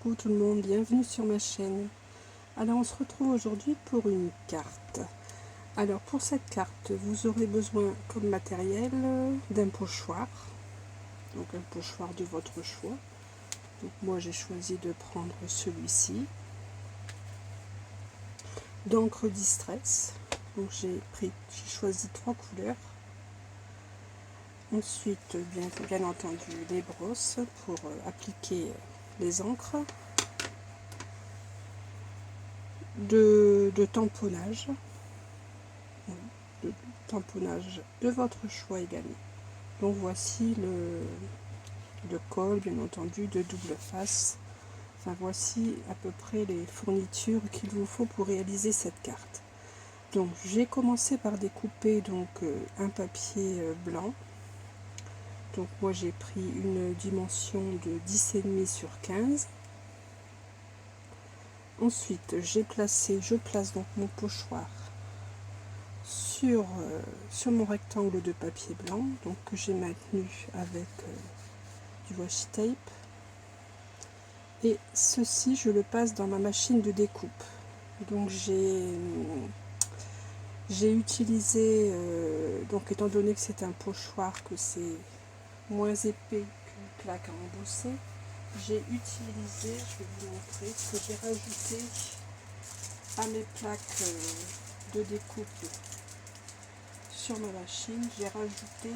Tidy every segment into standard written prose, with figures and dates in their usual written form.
Coucou tout le monde, bienvenue sur ma chaîne. Alors on se retrouve aujourd'hui pour une carte. Alors pour cette carte, vous aurez besoin comme matériel d'un pochoir. Donc un pochoir de votre choix. Donc moi j'ai choisi de prendre celui-ci. D'encre Distress. Donc j'ai choisi 3 couleurs. Ensuite, bien entendu, les brosses pour appliquer les encres. De tamponnage. De tamponnage de votre choix également. Donc voici le col, bien entendu, de double face. Enfin voici à peu près les fournitures qu'il vous faut pour réaliser cette carte. Donc j'ai commencé par découper donc un papier blanc. Donc moi j'ai pris une dimension de 10,5 sur 15. Ensuite je place donc mon pochoir sur mon rectangle de papier blanc, donc que j'ai maintenu avec du washi tape. Et ceci je le passe dans ma machine de découpe. Donc j'ai utilisé, donc étant donné que c'est un pochoir, que c'est moins épais qu'une plaque à embosser, j'ai utilisé, je vais vous montrer, ce que j'ai rajouté à mes plaques de découpe sur ma machine. J'ai rajouté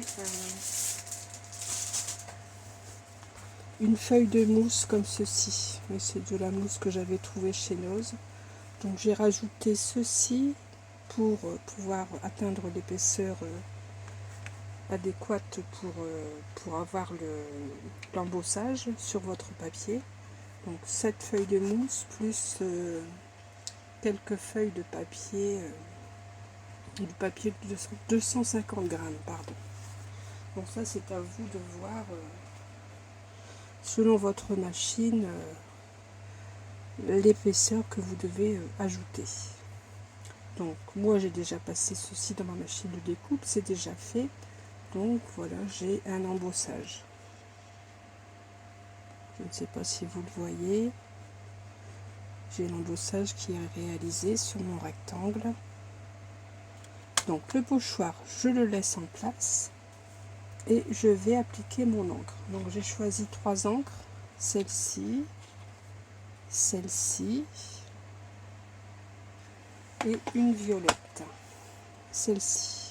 une feuille de mousse comme ceci. C'est de la mousse que j'avais trouvée chez Noz. Donc j'ai rajouté ceci pour pouvoir atteindre l'épaisseur adéquate pour avoir l'embossage sur votre papier. Donc cette feuille de mousse plus quelques feuilles de papier, du papier de 250 grammes, pardon. Donc ça c'est à vous de voir selon votre machine l'épaisseur que vous devez ajouter. Donc moi j'ai déjà passé ceci dans ma machine de découpe, c'est déjà fait. Donc voilà, j'ai un embossage. Je ne sais pas si vous le voyez. J'ai l'embossage qui est réalisé sur mon rectangle. Donc le pochoir, je le laisse en place et je vais appliquer mon encre. Donc j'ai choisi 3 encres, celle-ci, celle-ci et une violette, celle-ci.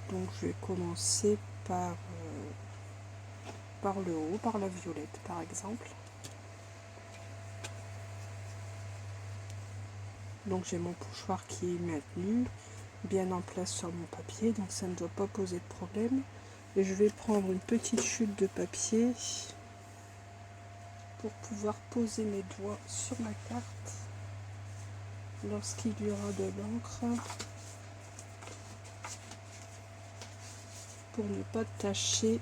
Donc je vais commencer par le haut, par la violette par exemple. Donc j'ai mon pochoir qui est maintenu, bien en place sur mon papier, donc ça ne doit pas poser de problème. Et je vais prendre une petite chute de papier pour pouvoir poser mes doigts sur ma carte lorsqu'il y aura de l'encre, pour ne pas tacher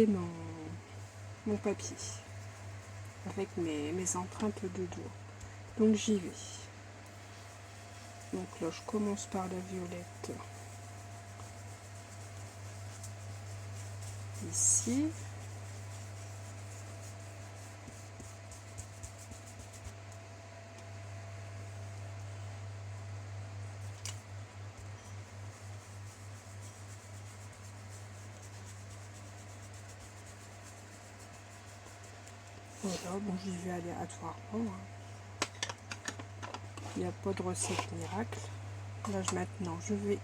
mon papier avec mes empreintes de doigts. Donc j'y vais. Donc là je commence par la violette ici. Voilà, bon j'y vais aléatoirement. Il n'y a pas de recette miracle. Là maintenant je vais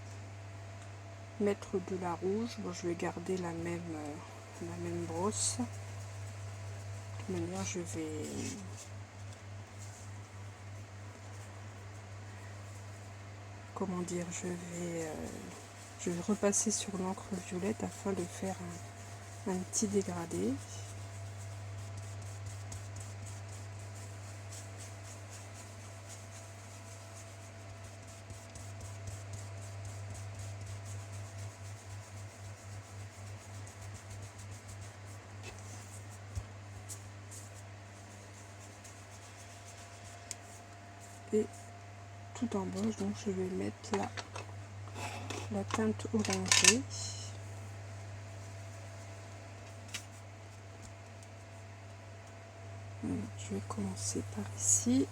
mettre de la rouge. Bon, je vais garder la même brosse. De toute manière je vais comment dire, je vais repasser sur l'encre violette afin de faire un petit dégradé. Et tout en bas, donc je vais mettre la teinte orangée. Je vais commencer par ici.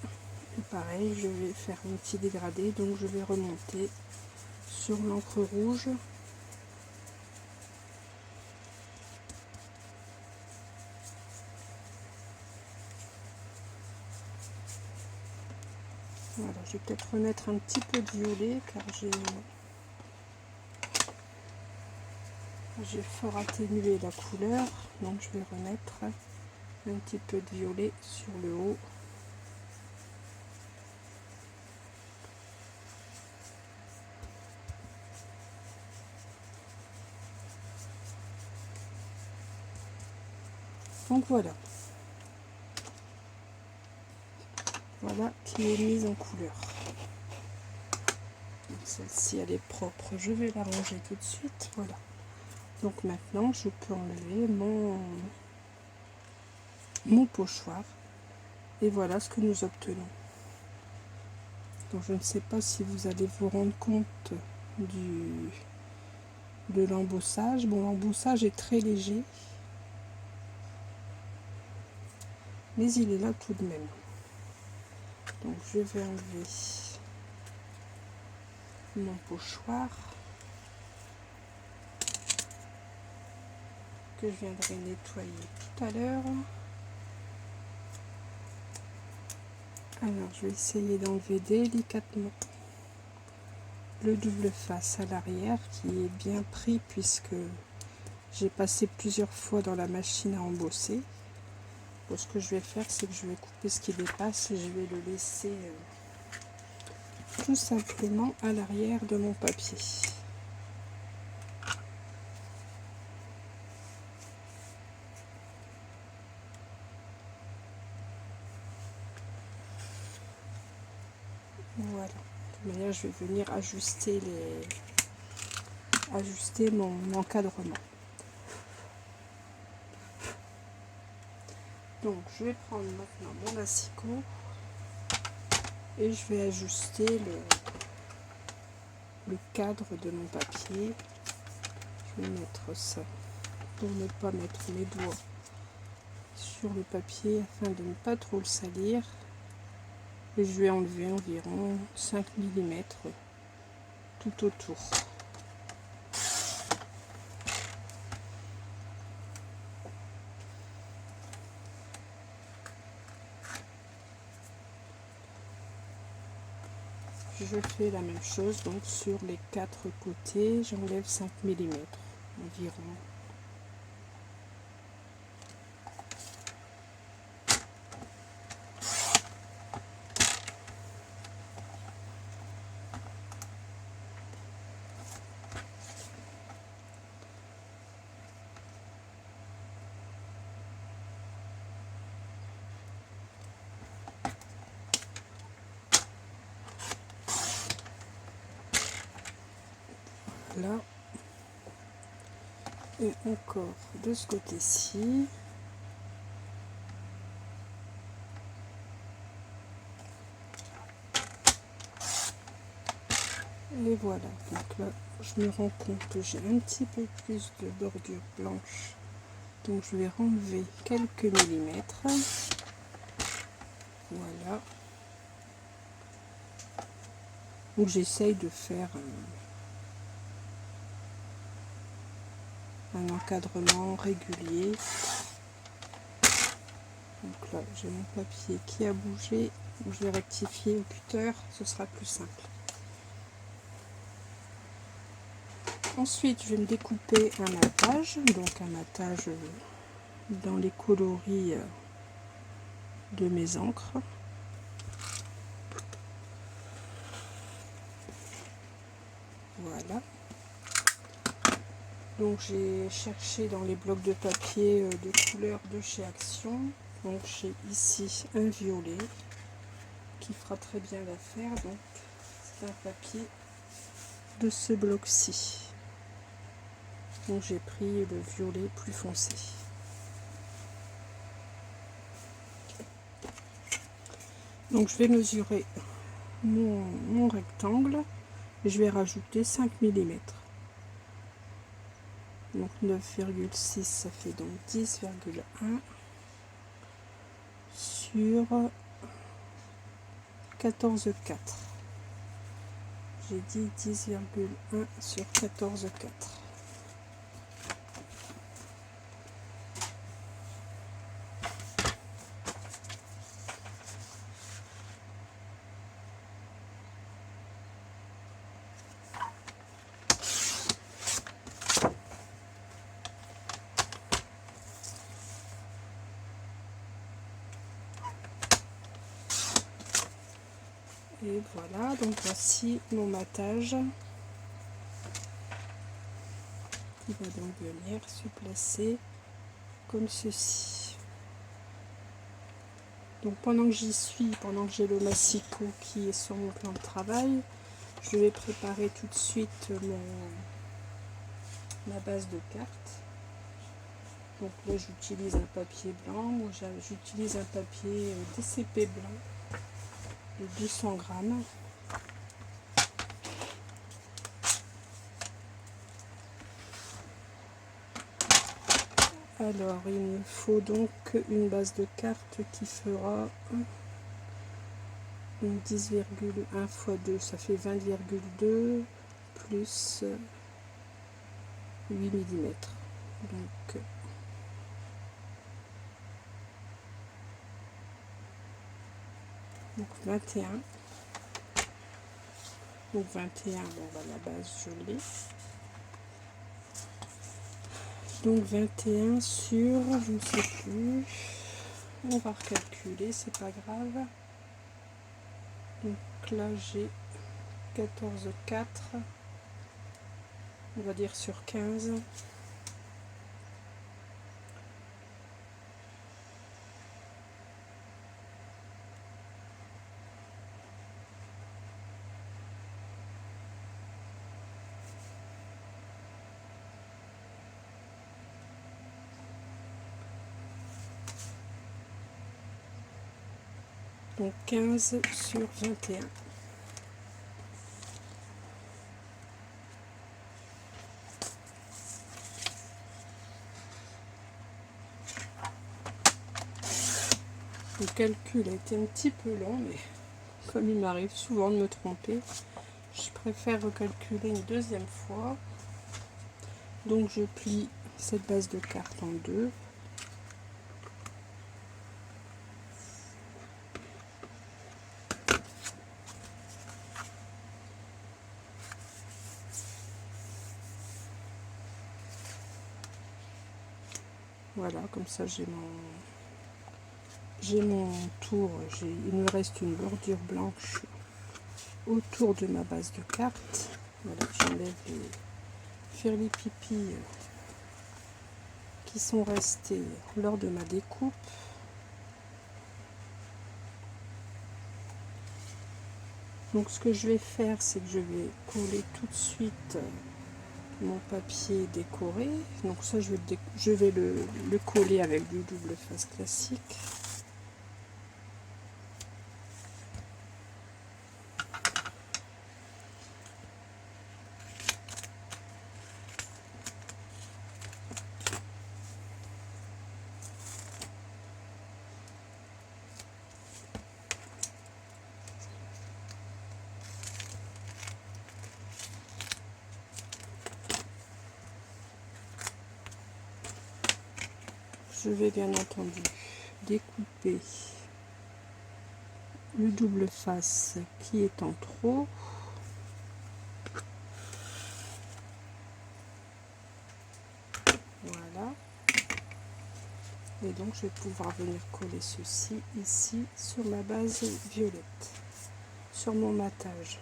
Et pareil, je vais faire un petit dégradé, donc je vais remonter sur l'encre rouge. Voilà, je vais peut-être remettre un petit peu de violet car j'ai fort atténué la couleur, donc je vais remettre un petit peu de violet sur le haut. Donc voilà qui est mise en couleur. Celle-ci elle est propre, je vais la ranger tout de suite. Voilà, donc maintenant je peux enlever mon pochoir et voilà ce que nous obtenons. Donc je ne sais pas si vous allez vous rendre compte de l'embossage. Bon, l'embossage est très léger, mais il est là tout de même. Donc je vais enlever mon pochoir que je viendrai nettoyer tout à l'heure. Alors je vais essayer d'enlever délicatement le double face à l'arrière qui est bien pris puisque j'ai passé plusieurs fois dans la machine à embosser. Donc, ce que je vais faire, c'est que je vais couper ce qui dépasse et je vais le laisser tout simplement à l'arrière de mon papier. Voilà. De toute manière, je vais venir ajuster mon encadrement. Donc je vais prendre maintenant mon assicot et je vais ajuster le cadre de mon papier. Je vais mettre ça pour ne pas mettre mes doigts sur le papier afin de ne pas trop le salir. Et je vais enlever environ 5 mm tout autour. Je fais la même chose donc sur les 4 côtés, j'enlève 5 mm environ. Là et encore de ce côté-ci. Et voilà, donc là je me rends compte que j'ai un petit peu plus de bordure blanche, donc je vais enlever quelques millimètres. Voilà, donc j'essaye de faire un encadrement régulier. Donc là j'ai mon papier qui a bougé, donc je vais rectifier au cutter, ce sera plus simple. Ensuite je vais me découper un matage, donc un matage dans les coloris de mes encres. Voilà. Donc j'ai cherché dans les blocs de papier de couleurs de chez Action. Donc j'ai ici un violet qui fera très bien l'affaire. Donc c'est un papier de ce bloc-ci. Donc j'ai pris le violet plus foncé. Donc je vais mesurer mon rectangle et je vais rajouter 5 mm. Donc 9,6 ça fait donc 10,1 sur 14,4. J'ai dit 10,1 sur 14,4. Et voilà, donc voici mon matage qui va donc venir se placer comme ceci. Donc pendant que j'y suis, pendant que j'ai le massicot qui est sur mon plan de travail, je vais préparer tout de suite ma base de cartes. Donc là j'utilise un papier blanc, moi j'utilise un papier DCP blanc de 200 grammes. Alors il me faut donc une base de cartes qui fera 10,1 x 2, ça fait 20,2 plus 8 mm. Donc 21. Donc 21, bon bah la base je l'ai. Donc 21 sur, je ne sais plus, on va recalculer, c'est pas grave. Donc là j'ai 14,4, on va dire sur 15. Donc 15 sur 21. Le calcul a été un petit peu long, mais comme il m'arrive souvent de me tromper, je préfère recalculer une deuxième fois. Donc je plie cette base de cartes en deux. Voilà, comme ça j'ai mon tour, il me reste une bordure blanche autour de ma base de cartes. Voilà, j'enlève les firlipipis qui sont restés lors de ma découpe. Donc ce que je vais faire, c'est que je vais coller tout de suite mon papier décoré. Donc ça je vais le coller avec du double face classique. Je vais bien entendu découper le double face qui est en trop. Voilà. Et donc je vais pouvoir venir coller ceci ici sur ma base violette, sur mon matage.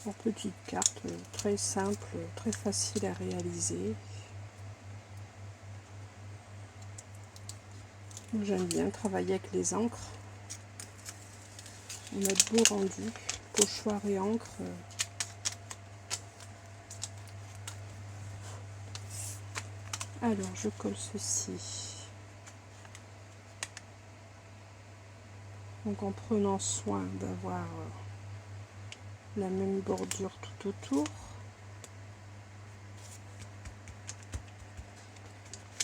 En petite carte, très simple, très facile à réaliser. J'aime bien travailler avec les encres. On a de beaux rendus, pochoir et encre. Alors je colle ceci Donc en prenant soin d'avoir la même bordure tout autour.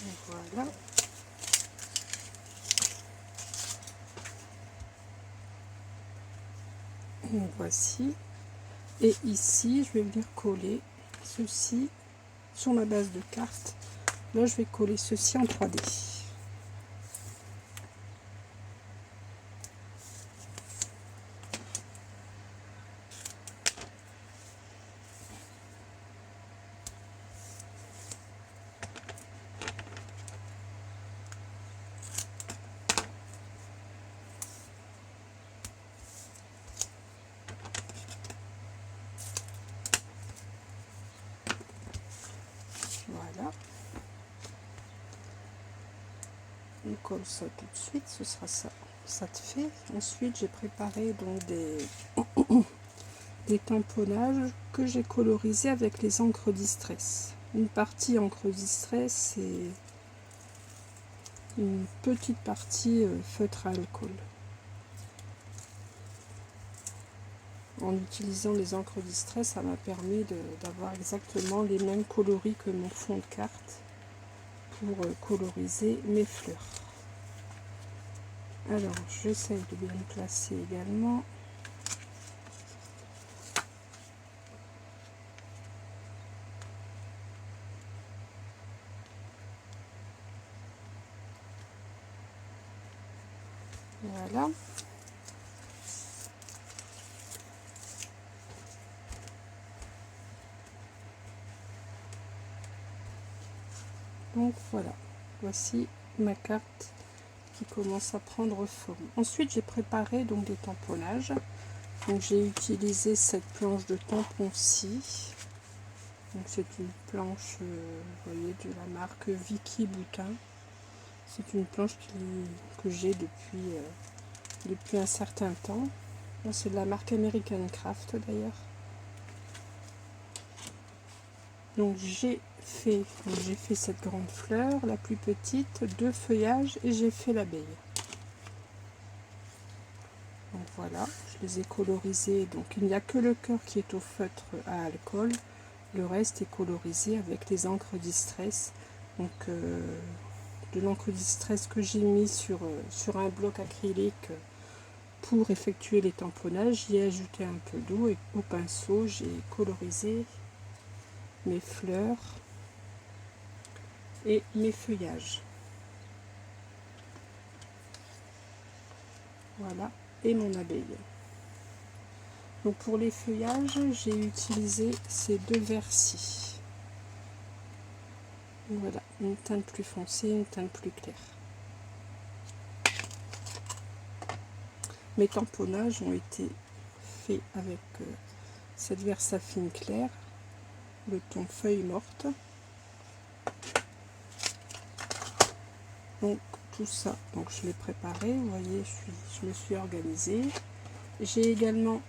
Et voilà. Et voici. Et ici, je vais venir coller ceci sur ma base de carte. Là, je vais coller ceci en 3D. Voilà. On colle ça tout de suite, ce sera ça. Ça te fait. Ensuite, j'ai préparé donc des tamponnages que j'ai colorisés avec les encres Distress. Une partie encre Distress et une petite partie feutre à alcool. En utilisant les encres Distress, ça m'a permis d'avoir exactement les mêmes coloris que mon fond de carte pour coloriser mes fleurs. Alors, j'essaye de bien le placer également. Voilà. Donc voilà, voici ma carte qui commence à prendre forme. Ensuite, j'ai préparé donc des tamponnages. Donc j'ai utilisé cette planche de tampon-ci. Donc c'est une planche, vous voyez, de la marque Vicky Boutin. C'est une planche que j'ai depuis un certain temps. C'est de la marque American Craft d'ailleurs. Donc j'ai fait cette grande fleur, la plus petite, 2 feuillages et j'ai fait l'abeille. Donc voilà, je les ai colorisés. Donc il n'y a que le cœur qui est au feutre à alcool. Le reste est colorisé avec les encres Distress. Donc de l'encre Distress que j'ai mis sur un bloc acrylique pour effectuer les tamponnages. J'y ai ajouté un peu d'eau et au pinceau j'ai colorisé mes fleurs et mes feuillages. Voilà, et mon abeille. Donc pour les feuillages, j'ai utilisé ces 2 vers-ci. Voilà, une teinte plus foncée, une teinte plus claire. Mes tamponnages ont été faits avec cette Versafine claire, le ton feuille morte. Donc tout ça, donc je l'ai préparé, vous voyez, je me suis organisée. J'ai également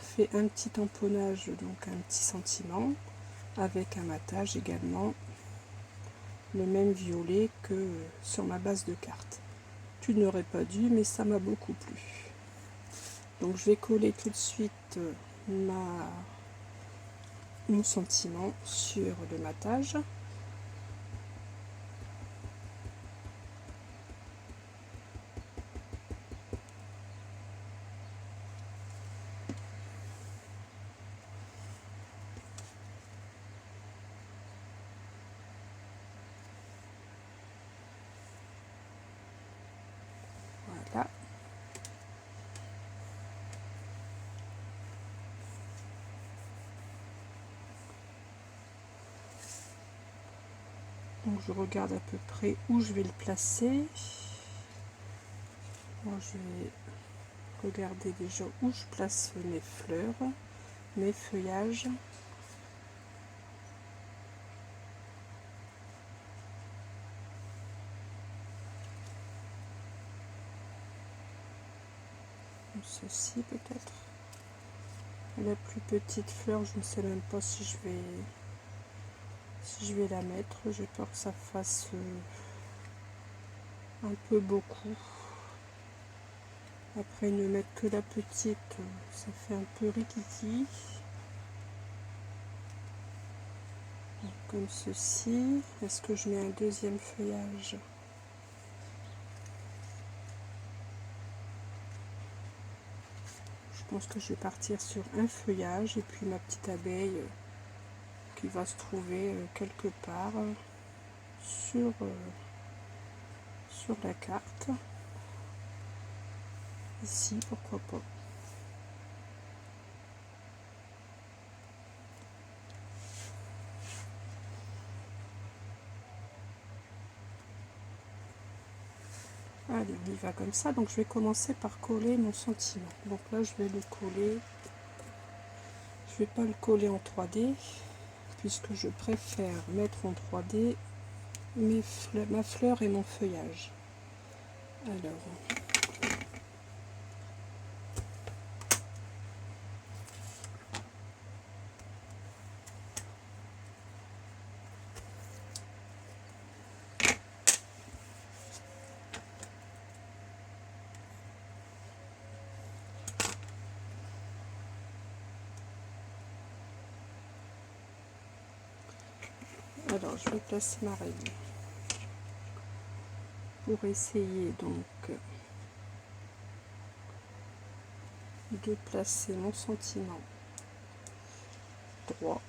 fait un petit tamponnage, donc un petit sentiment, avec un matage également, le même violet que sur ma base de carte. Tu n'aurais pas dû, mais ça m'a beaucoup plu. Donc je vais coller tout de suite mon sentiment sur le matage. Voilà. Donc je regarde à peu près où je vais le placer. Moi, je vais regarder déjà où je place mes fleurs, mes feuillages. Ceci peut-être. La plus petite fleur, je ne sais même pas si je vais la mettre. J'ai peur que ça fasse un peu beaucoup. Après ne mettre que la petite, ça fait un peu rikiki. Donc, comme ceci. Est-ce que je mets un deuxième feuillage? Je pense que je vais partir sur un feuillage et puis ma petite abeille qui va se trouver quelque part sur la carte. Ici, pourquoi pas. Allez, on y va comme ça. Donc je vais commencer par coller mon sentiment. Donc là, je vais le coller. Je vais pas le coller en 3D puisque je préfère mettre en 3D ma fleur et mon feuillage. Alors je vais placer ma règle pour essayer donc de placer mon sentiment droit.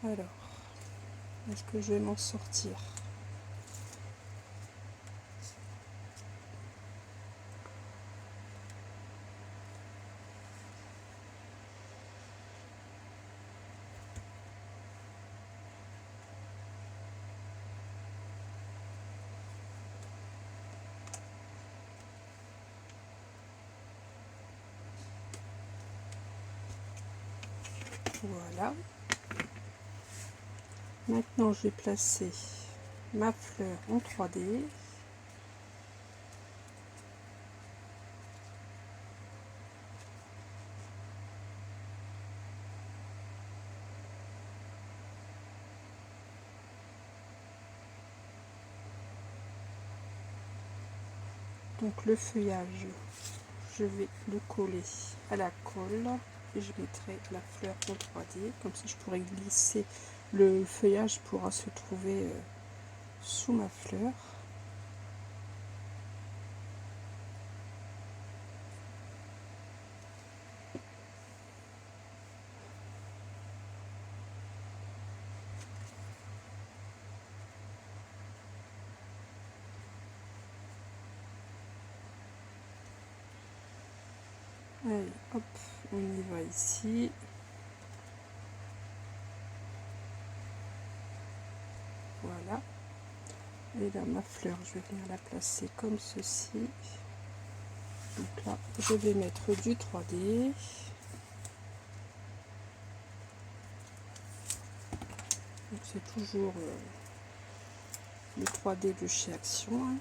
Alors, est-ce que je vais m'en sortir? Voilà. Maintenant, je vais placer ma fleur en 3D. Donc le feuillage, je vais le coller à la colle et je mettrai la fleur en 3D. Comme ça, je pourrai glisser. Le feuillage pourra se trouver sous ma fleur. Allez, hop, on y va ici. Voilà. Et là, ma fleur, je vais venir la placer comme ceci. Donc là, je vais mettre du 3D. Donc c'est toujours le 3D de chez Action. Hein.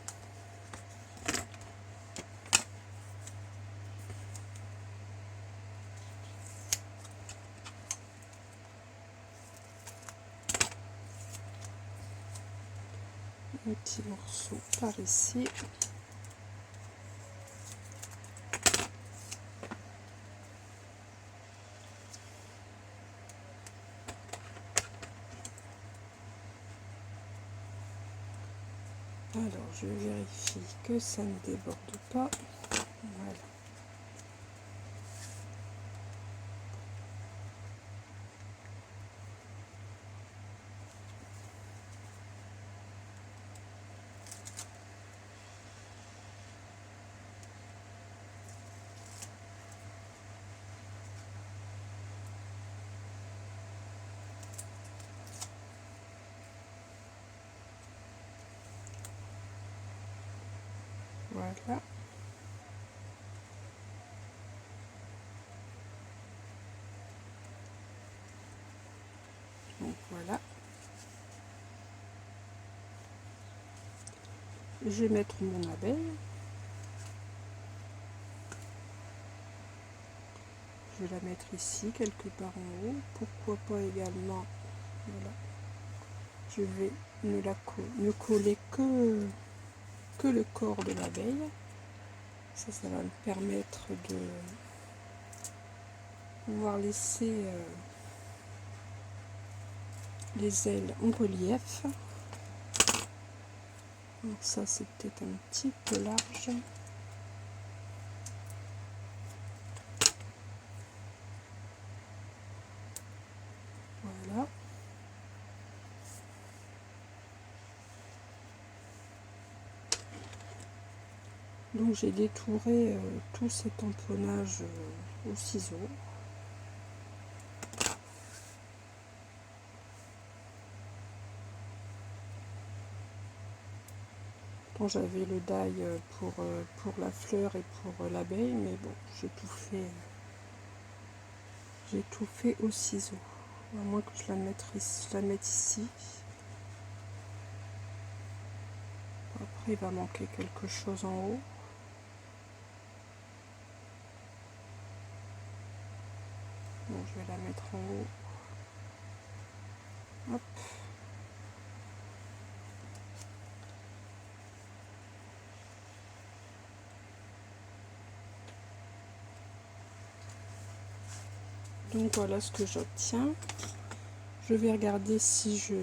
Un petit morceau par ici. Alors je vérifie que ça ne déborde pas. Voilà. Voilà. Donc voilà. Je vais mettre mon abeille. je vais la mettre ici, quelque part en haut. Pourquoi pas également, voilà. Je vais ne coller que le corps de l'abeille. Ça va me permettre de pouvoir laisser les ailes en relief. Donc ça, c'est peut-être un petit peu large. Voilà. Donc j'ai détouré tout cet tamponnage au ciseau. Bon, j'avais le die pour la fleur et pour l'abeille, mais bon, j'ai tout fait au ciseau. À moins que je la mette ici. Après, il va manquer quelque chose en haut. Bon, je vais la mettre en haut. Hop. Donc voilà ce que j'obtiens. Je vais regarder si je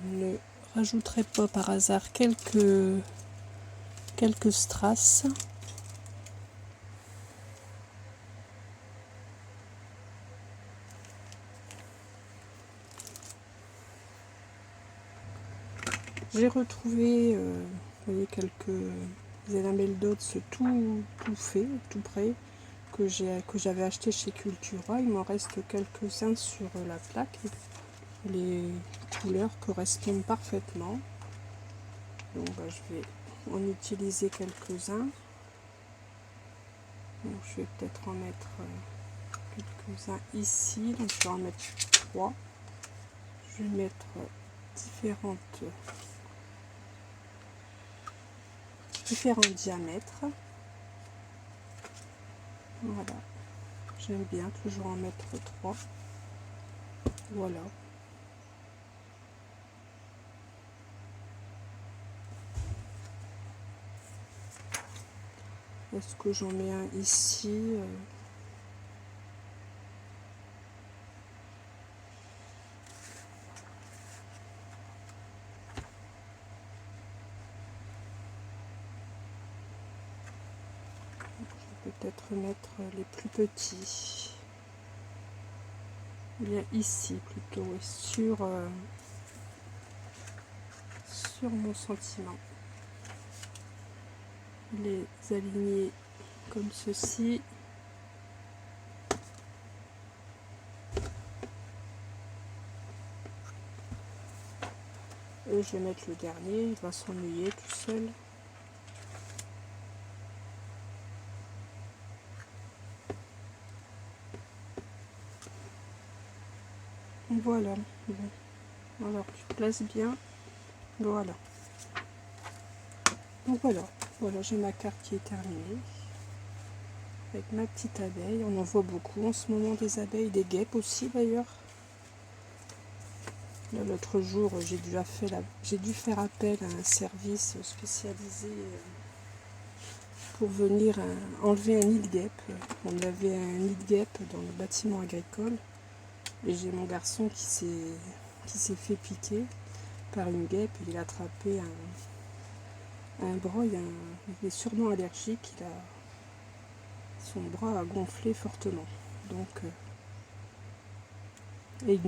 ne rajouterai pas par hasard quelques strass. J'ai retrouvé vous voyez, quelques énamel dots tout fait, tout prêt, que j'avais acheté chez Cultura. Il m'en reste quelques-uns sur la plaque. Les couleurs correspondent parfaitement. Donc je vais en utiliser quelques-uns. Je vais peut-être en mettre quelques-uns ici. Donc je vais en mettre 3. Je vais mettre différents diamètres. Voilà. J'aime bien toujours en mettre 3. Voilà. Est-ce que j'en mets un ici je vais peut-être mettre les plus petits. Bien ici plutôt, sur mon sentiment. Les aligner comme ceci. Et je vais mettre le dernier, il va s'ennuyer tout seul. Voilà. Bon. Alors tu places bien. Voilà. Donc voilà, j'ai ma carte qui est terminée. Avec ma petite abeille, on en voit beaucoup en ce moment des abeilles, des guêpes aussi d'ailleurs. L'autre jour, j'ai dû faire appel à un service spécialisé pour venir enlever un nid de guêpe. On avait un nid de guêpe dans le bâtiment agricole et j'ai mon garçon qui s'est fait piquer par une guêpe. Il a attrapé un bras, il est sûrement allergique, son bras a gonflé fortement. Donc, et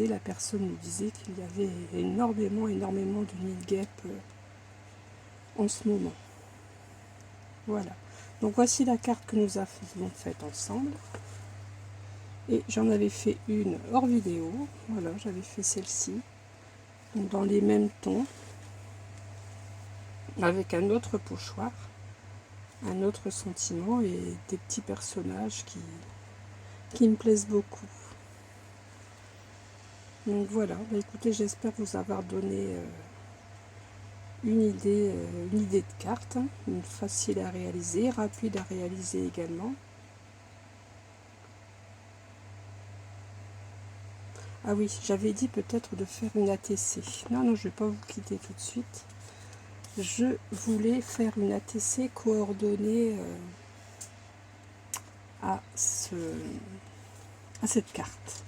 la personne nous disait qu'il y avait énormément de nids de guêpes en ce moment. Voilà. Donc voici la carte que nous avons faite ensemble. Et j'en avais fait une hors vidéo. Voilà, j'avais fait celle-ci. Donc dans les mêmes tons. Avec un autre pochoir. Un autre sentiment et des petits personnages qui me plaisent beaucoup. Donc voilà, bah écoutez, j'espère vous avoir donné une idée de carte, une facile à réaliser, rapide à réaliser également. Ah oui, j'avais dit peut-être de faire une ATC. Non, non, je ne vais pas vous quitter tout de suite. Je voulais faire une ATC coordonnée à cette carte.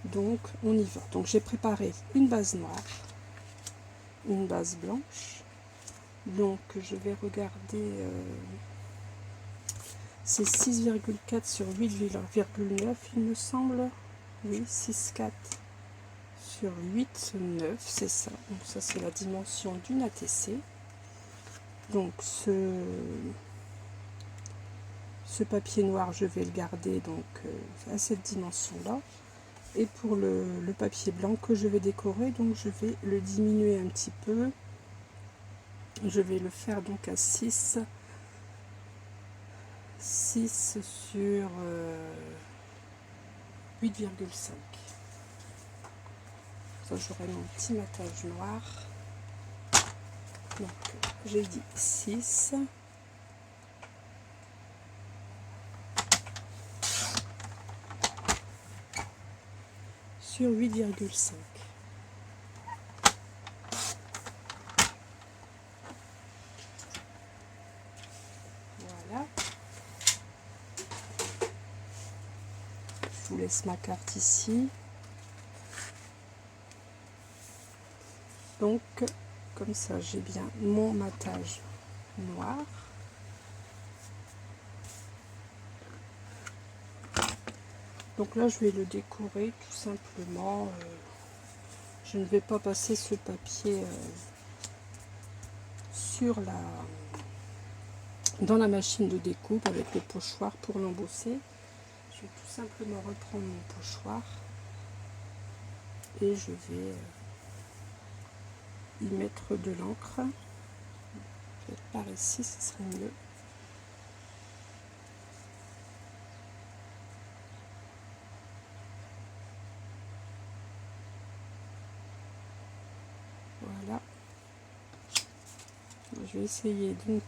Donc, on y va. Donc, j'ai préparé une base noire, une base blanche. Donc, je vais regarder... c'est 6,4 sur 8,9, il me semble. Oui, 6,4 sur 8,9, c'est ça. Donc ça, c'est la dimension d'une ATC. Donc ce papier noir, je vais le garder donc à cette dimension-là. Et pour le papier blanc que je vais décorer, donc je vais le diminuer un petit peu. Je vais le faire donc à 6 sur 8,5. Ça, j'aurai mon petit matage noir. Donc, j'ai dit 6. Sur 8,5. Voilà. Je vous laisse ma carte ici. Donc, comme ça, j'ai bien mon matage noir. Donc là, je vais le décorer tout simplement. Je ne vais pas passer ce papier dans la machine de découpe avec le pochoir pour l'embosser. Je vais tout simplement reprendre mon pochoir et je vais y mettre de l'encre. Peut-être par ici, ce serait mieux. Voilà. Je vais essayer de ne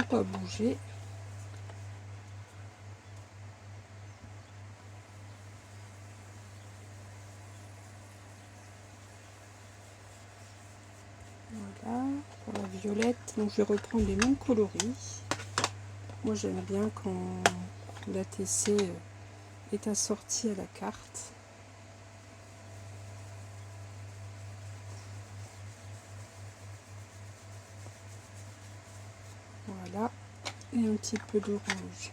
pas bouger. Voilà, pour la violette. Donc je vais reprendre les mêmes coloris. Moi j'aime bien quand l'ATC est assorti à la carte. Voilà, et un petit peu d'orange.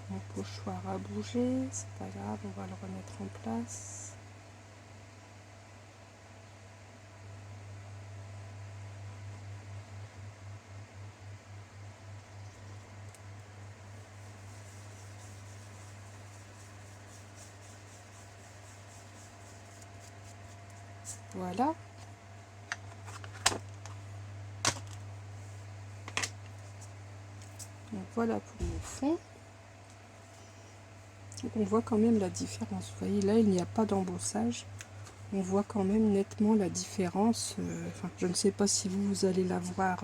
Mon pochoir a bougé, c'est pas grave, on va le remettre en place. Voilà. Donc voilà pour mon fond. Donc on voit quand même la différence. Vous voyez, là, il n'y a pas d'embossage. On voit quand même nettement la différence. Enfin, je ne sais pas si vous allez la voir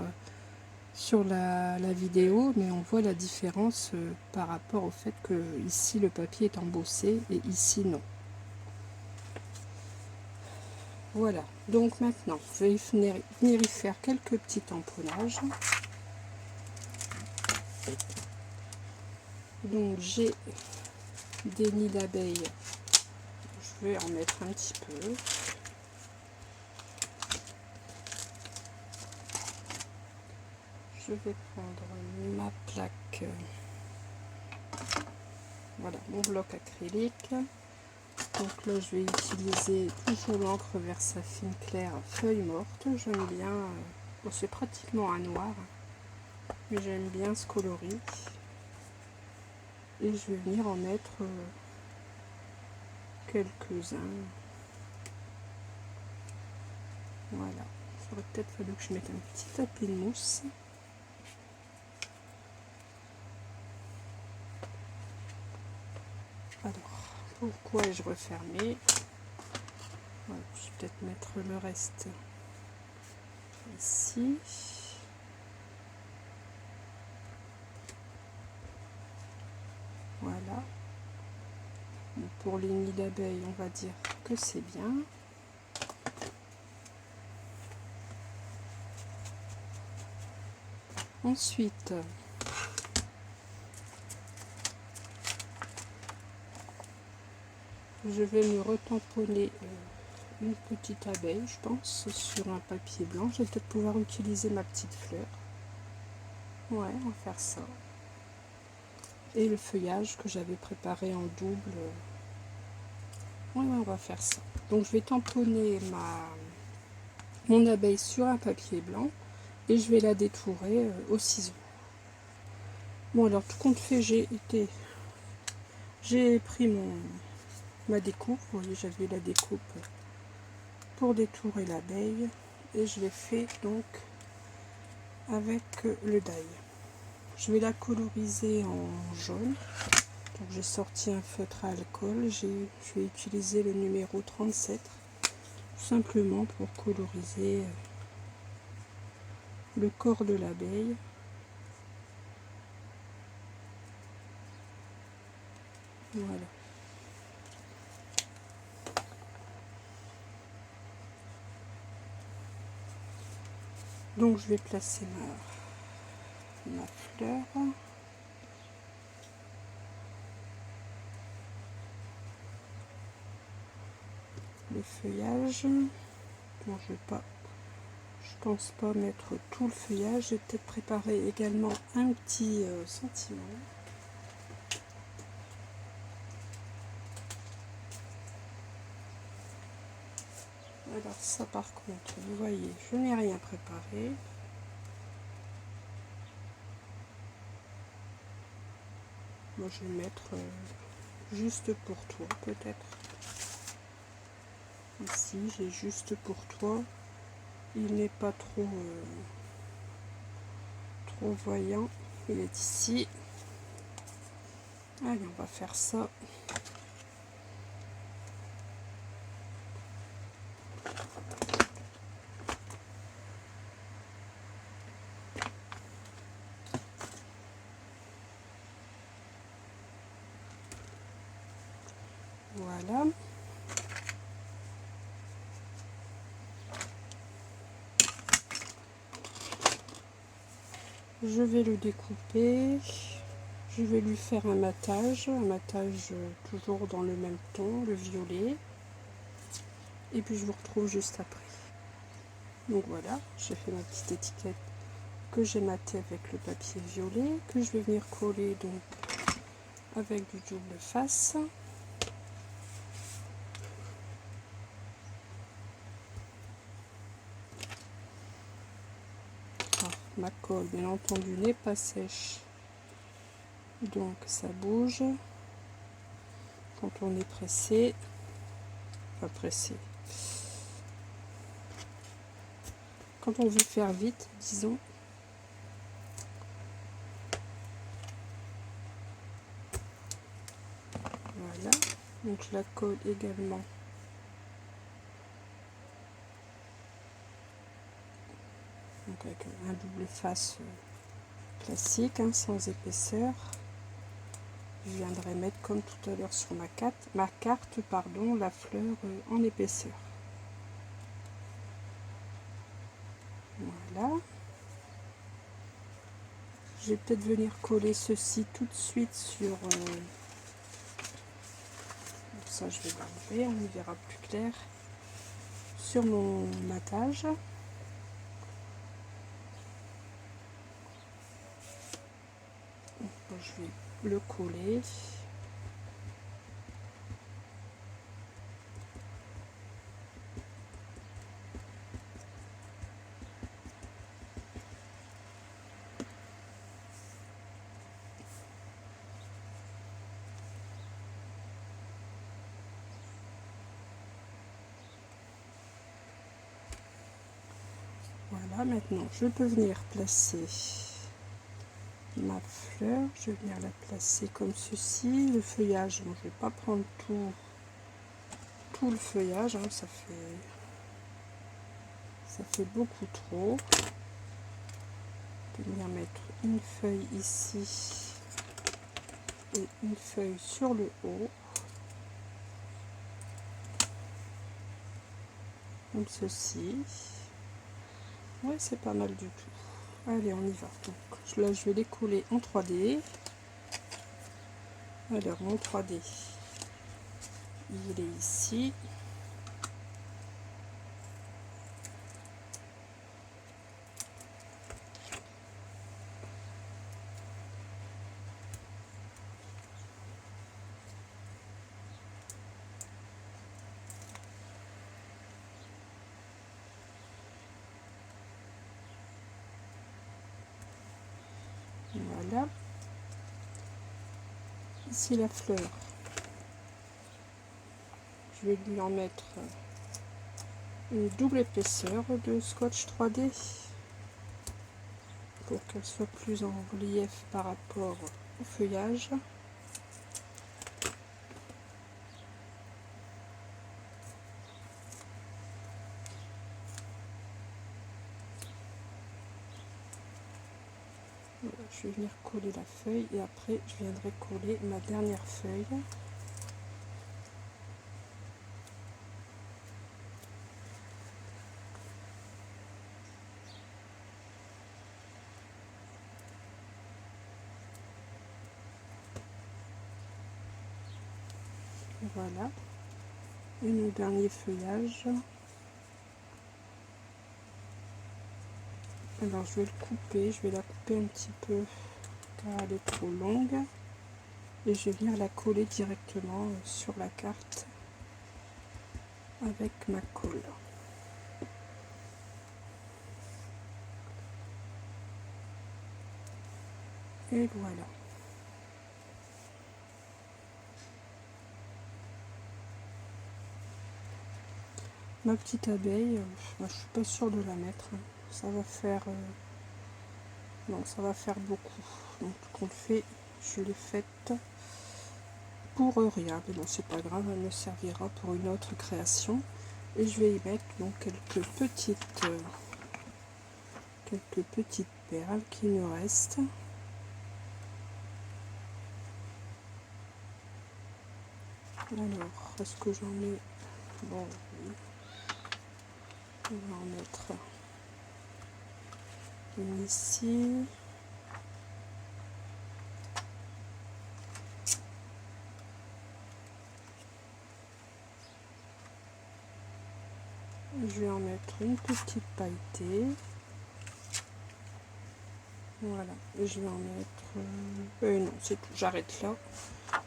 sur la vidéo, mais on voit la différence par rapport au fait que ici le papier est embossé et ici non. Voilà, donc maintenant je vais venir y faire quelques petits tamponnages. Donc j'ai des nids d'abeilles, je vais en mettre un petit peu. Je vais prendre ma plaque, voilà mon bloc acrylique. Donc là je vais utiliser toujours l'encre Versafine claire feuille morte. J'aime bien, bon, c'est pratiquement un noir, mais j'aime bien ce coloris. Et je vais venir en mettre quelques-uns. Voilà, il aurait peut-être fallu que je mette un petit tapis de mousse. Alors, pourquoi ai-je refermé? Voilà, je vais peut-être mettre le reste ici. Pour les nids d'abeilles, on va dire que c'est bien. Ensuite, je vais me retamponner une petite abeille, je pense, sur un papier blanc. Je vais peut-être pouvoir utiliser ma petite fleur. Ouais, on va faire ça. Et le feuillage que j'avais préparé en double. Ouais, on va faire ça. Donc je vais tamponner mon abeille sur un papier blanc et je vais la détourer au ciseau. Bon, alors tout compte fait, j'ai pris ma découpe. Vous voyez, j'avais la découpe pour détourer l'abeille et je l'ai fait donc avec le die. Je vais la coloriser en jaune. Donc j'ai sorti un feutre à alcool. Je vais utiliser le numéro 37 tout simplement pour coloriser le corps de l'abeille. Voilà. Donc je vais placer ma fleur. Le feuillage. Bon, je pense pas mettre tout le feuillage. J'ai peut-être préparé également un petit sentiment. Alors ça par contre, vous voyez, je n'ai rien préparé. Moi je vais mettre juste pour toi peut-être. Ici j'ai juste pour toi. Il n'est pas trop voyant. Il est ici. Allez, on va faire ça. Voilà. Je vais le découper. Je vais lui faire un matage toujours dans le même ton, le violet. Et puis je vous retrouve juste après. Donc voilà, j'ai fait ma petite étiquette que j'ai matée avec le papier violet, que je vais venir coller donc avec du double face. Ma colle, bien entendu, n'est pas sèche, donc ça bouge quand on est pressé, pas pressé. Quand on veut faire vite, disons. Voilà, donc je la colle également. Donc avec un double face classique, hein, sans épaisseur. Je viendrai mettre comme tout à l'heure sur ma carte, pardon, la fleur en épaisseur. Voilà. Je vais peut-être venir coller ceci tout de suite sur... ça je vais l'enlever, on y verra plus clair. Sur mon matage. Donc, je vais le coller. Voilà, maintenant je peux venir placer ma fleur. Je vais venir la placer comme ceci. Le feuillage, bon, je ne vais pas prendre tout le feuillage, hein, ça fait beaucoup trop. Je vais venir mettre une feuille ici et une feuille sur le haut. comme ceci. Ouais, c'est pas mal du tout. Allez, on y va. Donc là, je vais les coller en 3D. Alors, mon 3D, il est ici. Voilà. Ici, la fleur. Je vais lui en mettre une double épaisseur de scotch 3D pour qu'elle soit plus en relief par rapport au feuillage. Voilà, je vais venir coller la feuille et après je viendrai coller ma dernière feuille. Voilà, et le dernier feuillage. Alors je vais le couper, je vais la couper un petit peu car elle est trop longue et je vais venir la coller directement sur la carte avec ma colle. Et voilà. Ma petite abeille, moi, je suis pas sûre de la mettre. Ça va faire non, ça va faire beaucoup. Donc qu'on le fait, je l'ai faite pour rien. Mais bon, c'est pas grave, elle me servira pour une autre création. Et je vais y mettre donc quelques petites perles qui me restent. Alors, est-ce que j'en ai? Bon, oui. On va en mettre une ici. Je vais en mettre une petite pailletée. Voilà, et je vais en mettre... non, c'est tout, j'arrête là.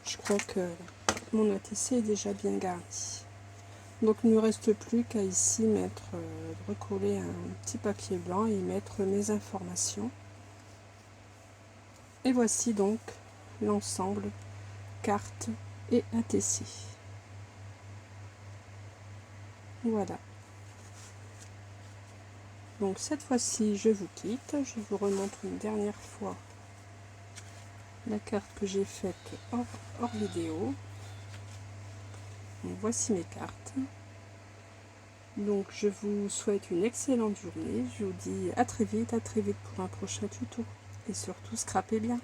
Je crois que mon ATC est déjà bien garni. Donc il ne me reste plus qu'à ici mettre, recoller un petit papier blanc et y mettre mes informations. Et voici donc l'ensemble carte et ATC. Voilà. Donc cette fois-ci, je vous quitte. Je vous remontre une dernière fois la carte que j'ai faite hors vidéo. Donc, voici mes cartes. Donc je vous souhaite une excellente journée. Je vous dis à très vite pour un prochain tuto. Et surtout, scrapez bien.